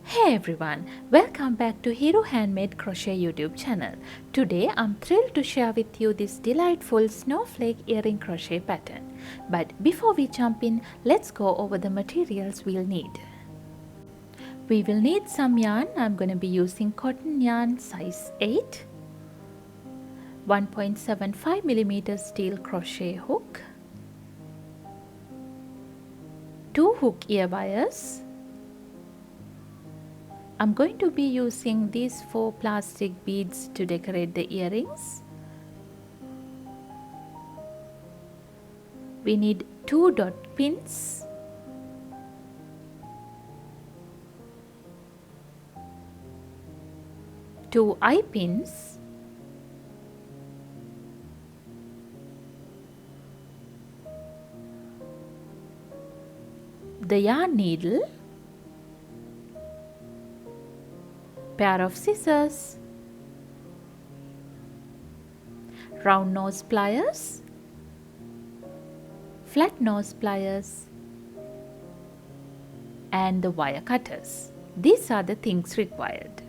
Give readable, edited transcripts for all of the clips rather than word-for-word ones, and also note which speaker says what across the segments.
Speaker 1: Hey everyone, welcome back to Hero Handmade Crochet YouTube channel. Today I'm thrilled to share with you this delightful snowflake earring crochet pattern. But before we jump in, let's go over the materials we'll need. We will need some yarn. I'm going to be using cotton yarn size 8, 1.75mm steel crochet hook, 2 hook ear wires. I'm going to be using these 4 plastic beads to decorate the earrings. We need 2 dot pins, two eye pins, the yarn needle, pair of scissors, round nose pliers, flat nose pliers, and the wire cutters. These are the things required.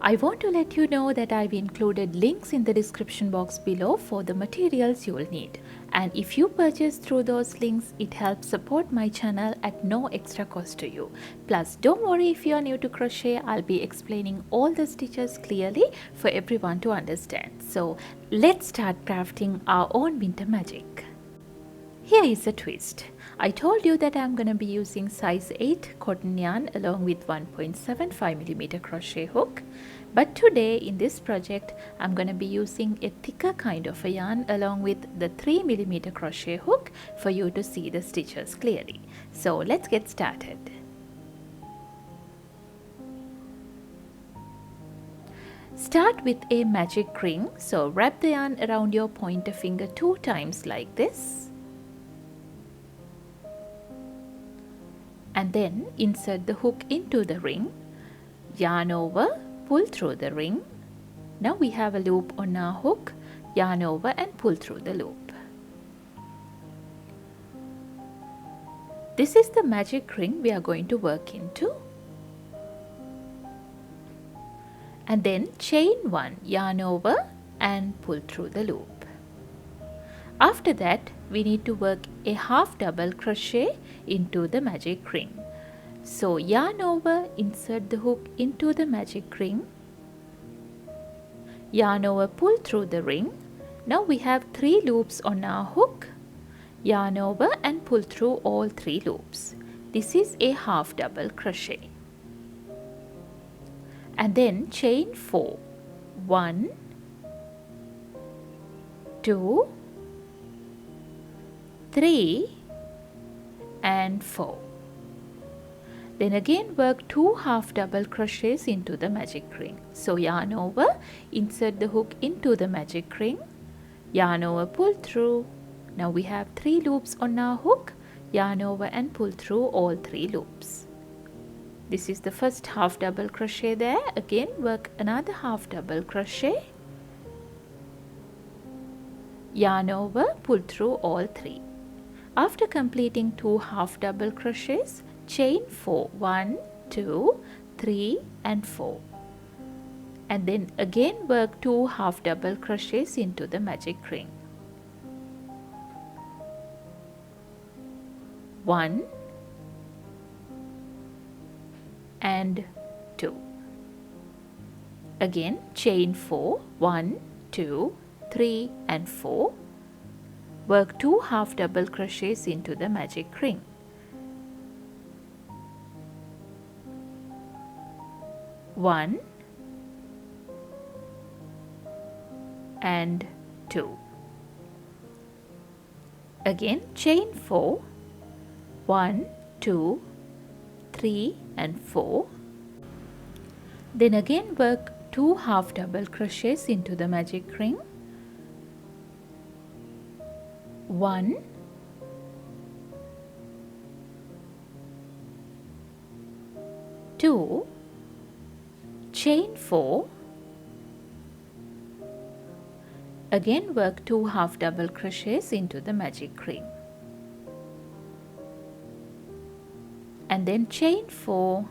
Speaker 1: I want to let you know that I've included links in the description box below for the materials you will need. And if you purchase through those links, it helps support my channel at no extra cost to you. Plus, don't worry if you are new to crochet, I'll be explaining all the stitches clearly for everyone to understand. So let's start crafting our own winter magic. Here is a twist. I told you that I'm going to be using size 8 cotton yarn along with 1.75mm crochet hook. But today in this project, I'm going to be using a thicker kind of a yarn along with the 3mm crochet hook for you to see the stitches clearly. So let's get started. Start with a magic ring. So wrap the yarn around your pointer finger 2 times like this. And then insert the hook into the ring, yarn over, pull through the ring. Now we have a loop on our hook, yarn over and pull through the loop. This is the magic ring we are going to work into. And then chain 1, yarn over and pull through the loop. After that, we need to work a half double crochet into the magic ring. So yarn over, insert the hook into the magic ring, yarn over, pull through the ring. Now we have 3 loops on our hook, yarn over and pull through all 3 loops. This is a half double crochet. And then chain 4, 1, 2, 3 and 4. Then again work 2 half double crochets into the magic ring. So yarn over, insert the hook into the magic ring, yarn over, pull through. Now we have 3 loops on our hook, yarn over and pull through all 3 loops. This is the first half double crochet there. Again work another half double crochet, yarn over, pull through all 3. After completing 2 half double crochets, chain 4, 1, 2, 3 and 4. And then again work 2 half double crochets into the magic ring. 1 and 2. Again chain 4, 1, 2, 3 and 4. Work 2 half double crochets into the magic ring. 1 and 2. Again chain 4, 1, 2, 3 and 4. Then again work 2 half double crochets into the magic ring. 1, 2, chain 4, again work 2 half double crochets into the magic ring. and then chain 4.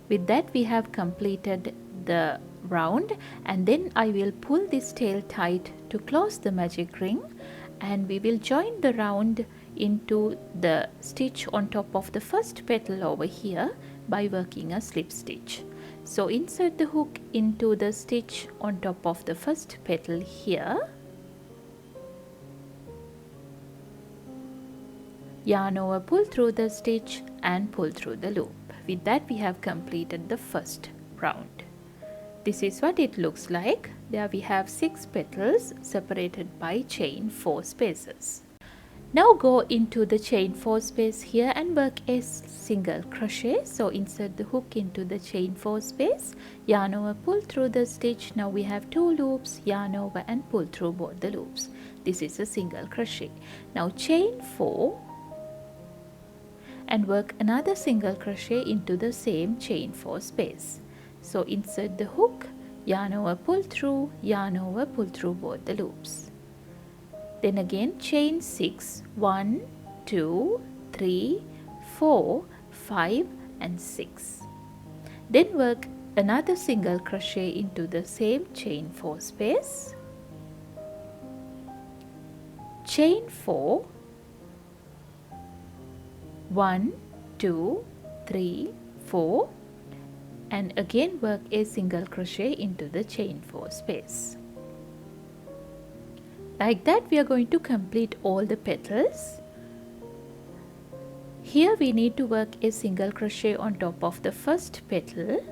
Speaker 1: With that we have completed the round, and then I will pull this tail tight to close the magic ring, and we will join the round into the stitch on top of the first petal over here by working a slip stitch. So insert the hook into the stitch on top of the first petal here, yarn over, pull through the stitch and pull through the loop. With that we have completed the first round. This is what it looks like. There we have 6 petals separated by chain 4 spaces. Now go into the chain 4 space here and work a single crochet. So insert the hook into the chain 4 space, yarn over, pull through the stitch. Now we have 2 loops, yarn over and pull through both the loops. This is a single crochet. Now chain 4 and work another single crochet into the same chain 4 space. So insert the hook, yarn over, pull through, yarn over, pull through both the loops. Then again chain 6, 1, 2, 3, 4, 5 and 6. Then work another single crochet into the same chain 4 space. Chain 4, 1, 2, 3, 4, and again work a single crochet into the chain 4 space. Like that we are going to complete all the petals. Here we need to work a single crochet on top of the first petal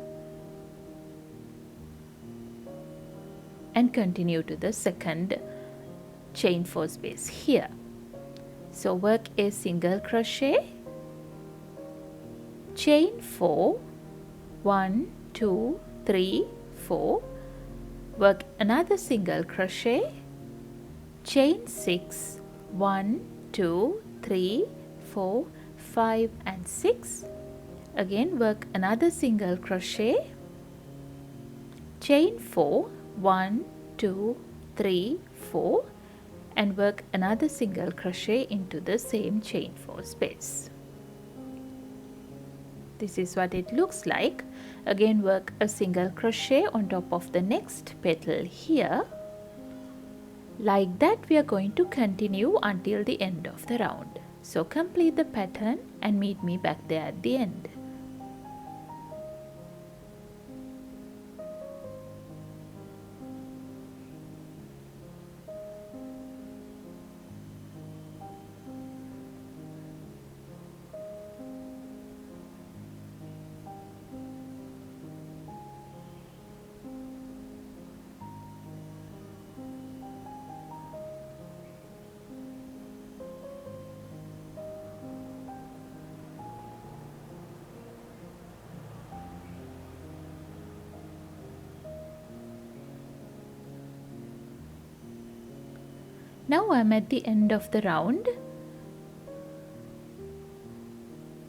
Speaker 1: and continue to the second chain 4 space here. So work a single crochet, chain 4, 1, 2, 3, 4, work another single crochet, chain 6, 1, 2, 3, 4, 5 and 6. Again work another single crochet, chain 4, 1, 2, 3, 4 and work another single crochet into the same chain 4 space. This is what it looks like. Again work a single crochet on top of the next petal here. Like that we are going to continue until the end of the round. So complete the pattern and meet me back there at the end. Now I am at the end of the round,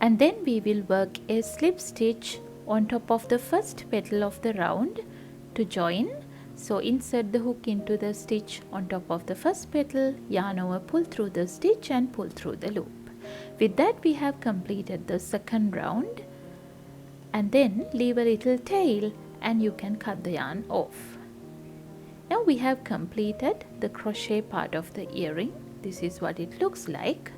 Speaker 1: and then we will work a slip stitch on top of the first petal of the round to join. So insert the hook into the stitch on top of the first petal, yarn over, pull through the stitch and pull through the loop. With that we have completed the second round, and then leave a little tail and you can cut the yarn off. Now we have completed the crochet part of the earring. This is what it looks like.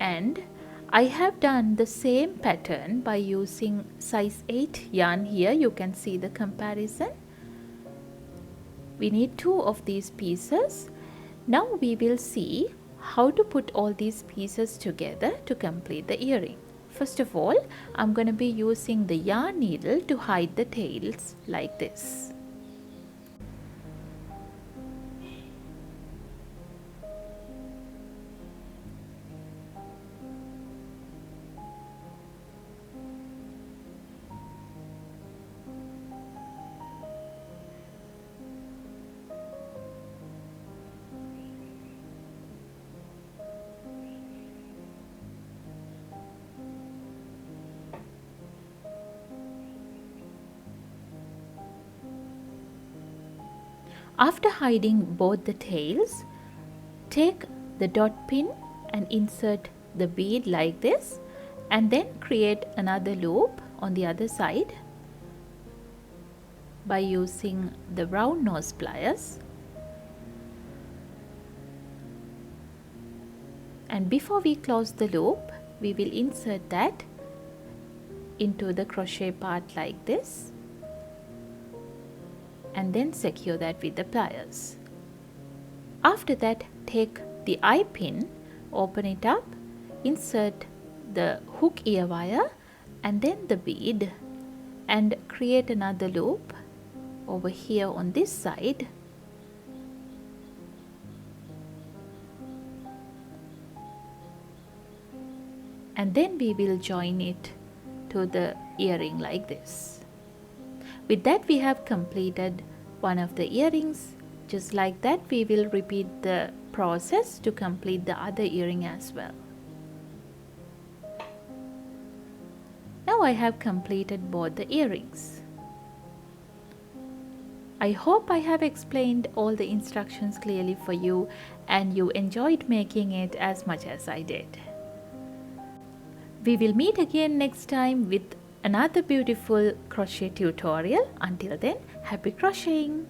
Speaker 1: And I have done the same pattern by using size 8 yarn here. You can see the comparison. We need 2 of these pieces. Now we will see how to put all these pieces together to complete the earring. First of all, I'm going to be using the yarn needle to hide the tails like this. After hiding both the tails, take the dot pin and insert the bead like this, and then create another loop on the other side by using the round nose pliers. And before we close the loop, we will insert that into the crochet part like this, and then secure that with the pliers. After that, take the eye pin, open it up, insert the hook ear wire and then the bead, and create another loop over here on this side. And then we will join it to the earring like this. With that, we have completed one of the earrings. Just like that, we will repeat the process to complete the other earring as well. Now I have completed both the earrings. I hope I have explained all the instructions clearly for you and you enjoyed making it as much as I did. We will meet again next time with another beautiful crochet tutorial. Until then, happy crocheting!